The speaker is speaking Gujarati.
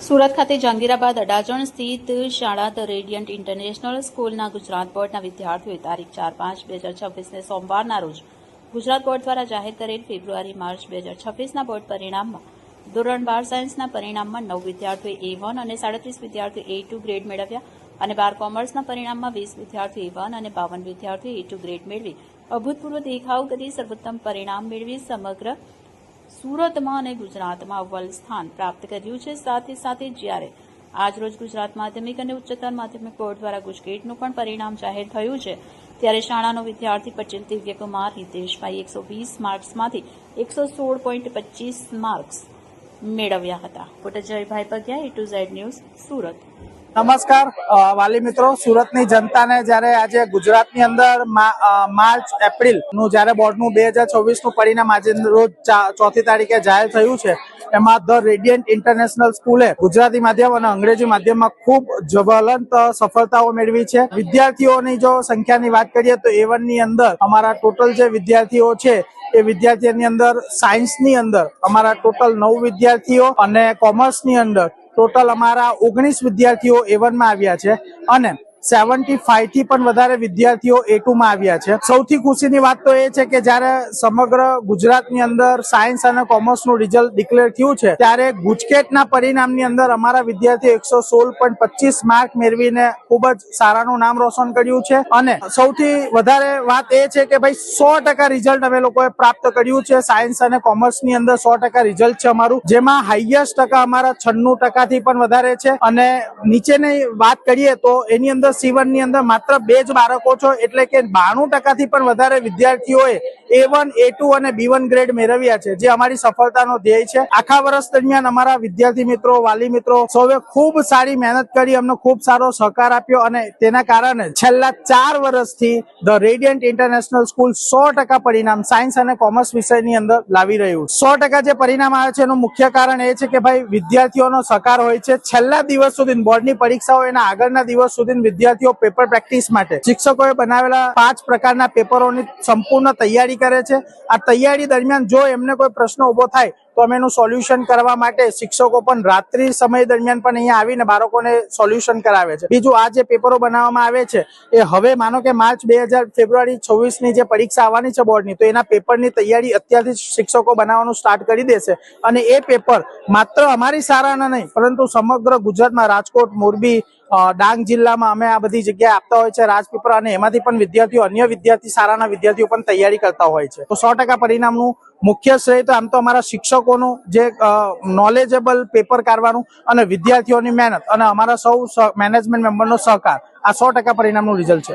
સુરત ખાતે જહાંગીરાબાદ અડાજણ સ્થિત શાળા ધ રેડિયન્ટ ઇન્ટરનેશનલ સ્કૂલના ગુજરાત બોર્ડના વિદ્યાર્થીઓએ તારીખ 4-5-2026ને સોમવારના રોજ ગુજરાત બોર્ડ દ્વારા જાહેર કરેલ ફેબ્રુઆરી-માર્ચ 2026ના બોર્ડ પરિણામમાં ધોરણ 12 સાયન્સના પરિણામમાં 9 વિદ્યાર્થીઓએ A1 અને 37 વિદ્યાર્થીઓએ A2 ગ્રેડ મેળવ્યા અને 12 કોમર્સના પરિણામમાં 20 વિદ્યાર્થીઓએ A1 અને 52 વિદ્યાર્થીઓએ A2 ગ્રેડ મેળવી અભૂતપૂર્વ દેખાવ કરી સર્વોત્તમ પરિણામ મેળવી સમગ્ર સુરતમાં અને ગુજરાતમાં અવ્વલ સ્થાન પ્રાપ્ત કર્યું છે। સાથે જ્યારે આજરોજ ગુજરાત માધ્યમિક અને ઉચ્ચતર માધ્યમિક બોર્ડ દ્વારા ગુજકેટનું પણ પરિણામ જાહેર થયું છે, ત્યારે શાળાનો વિદ્યાર્થી પટેલ દિવ્યકુમાર હિતેશભાઈ 120 માર્ક્સમાંથી 116.25 માર્ક્સ મેળવ્યા હતા। Photo Jaybhai Pagya, A to Z news, Surat. નમસ્કાર વાલી મિત્રો, સુરતની જનતાને જ્યારે આજે ગુજરાતની અંદર માર્ચ એપ્રિલ નું જ્યારે બોર્ડનું 2026 નું પરિણામ આજે રોજ 4મી તારીખે જાહેર થયું છે, એમાં ધ રેડિયન્ટ ઇન્ટરનેશનલ સ્કૂલે ગુજરાતી માધ્યમ અને અંગ્રેજી માધ્યમમાં ખૂબ જ્વલંત સફળતાઓ મેળવી છે। વિદ્યાર્થીઓની જો સંખ્યાની વાત કરીએ તો A1 ની અંદર અમારા ટોટલ જે વિદ્યાર્થીઓ છે એ વિદ્યાર્થીઓની અંદર સાયન્સની અંદર અમારા ટોટલ 9 વિદ્યાર્થીઓ અને કોમર્સની અંદર ટોટલ અમારા 19 વિદ્યાર્થીઓ A1 માં આવ્યા છે અને 75 થી પણ વધારે વિદ્યાર્થીઓ A2 માં આવ્યા છે। સૌથી ખુશીની વાત તો એ છે કે જ્યારે સમગ્ર ગુજરાતની અંદર સાયન્સ અને કોમર્સનું રિઝલ્ટ ડિક્લેર થયું છે, ત્યારે ગુજકેટના પરિણામની અંદર અમારા વિદ્યાર્થીઓ 116.25 માર્ક મેળવીને ખૂબ જ સારાનું નામ રોશન કર્યું છે અને સૌથી વધારે વાત એ છે કે ભાઈ 100% રિઝલ્ટ અમે લોકોએ પ્રાપ્ત કર્યું છે। સાયન્સ અને કોમર્સની અંદર 100% રિઝલ્ટ છે અમારું, જેમાં હાઈએસ્ટ ટકા અમારા 96% થી પણ વધારે છે અને નીચેની વાત કરીએ તો એની અંદર C1 ની અંદર માત્ર 2 જ બાળકો છો, એટલે કે 92% થી પણ વધારે વિદ્યાર્થીઓએ A1, A2 અને B1 ગ્રેડ મેળવ્યા છે, જે અમારી સફળતાનો ધ્યેય છે। આખા વર્ષ દરમિયાન અમારા વિદ્યાર્થી મિત્રો, વાલી મિત્રો સૌએ ખૂબ સારી મહેનત કરી, અમને ખૂબ સારો સહકાર આપ્યો અને તેના કારણે છેલ્લા 4 વર્ષથી ધ રેડિયન્ટ ઇન્ટરનેશનલ સ્કૂલ 100% પરિણામ સાયન્સ અને કોમર્સ વિષયની અંદર લાવી રહ્યું। 100% જે પરિણામ આવે છે એનું મુખ્ય કારણ એ છે કે ભાઈ વિદ્યાર્થીઓનો સહકાર હોય છે। છેલ્લા દિવસ સુધી બોર્ડની પરીક્ષાઓ એના આગળના દિવસ સુધી વિદ્યાર્થીઓ પેપર પ્રેક્ટિસ માટે શિક્ષકોએ બનાવેલા 5 પ્રકારના પેપરોની સંપૂર્ણ તૈયારી કરે છે। આ તૈયારી દરમિયાન જો એમને કોઈ પ્રશ્ન ઉભો થાય તો અમે એનું સોલ્યુશન કરવા માટે શિક્ષકો પણ રાત્રિ સમય દરમિયાન પણ અહીંયા આવીને બાળકોને સોલ્યુશન કરાવે છે। બીજું, આ જે પેપરો બનાવવામાં આવે છે એ હવે માનો કે માર્ચ ફેબ્રુઆરી 26 ની જે પરીક્ષા આવવાની છે બોર્ડની, તો એના પેપરની તૈયારી અત્યારથી શિક્ષકો બનાવવાનું સ્ટાર્ટ કરી દેશે અને એ પેપર માત્ર અમારી શાળાના નહીં પરંતુ સમગ્ર ગુજરાતમાં રાજકોટ, મોરબી, ડાંગ જિલ્લામાં અમે આ બધી જગ્યાએ આપતા હોય છે રાજપીપળા, અને એમાંથી પણ વિદ્યાર્થીઓ, અન્ય વિદ્યાર્થી શાળાના વિદ્યાર્થીઓ પણ તૈયારી કરતા હોય છે। તો 100% પરિણામનું મુખ્ય શ્રેય તો આમ તો અમારા શિક્ષકોનું જે નોલેજેબલ પેપર કાઢવાનું અને વિદ્યાર્થીઓની મહેનત અને અમારા સૌ મેનેજમેન્ટ મેમ્બરનો સહકાર, આ 100% પરિણામનું રિઝલ્ટ છે।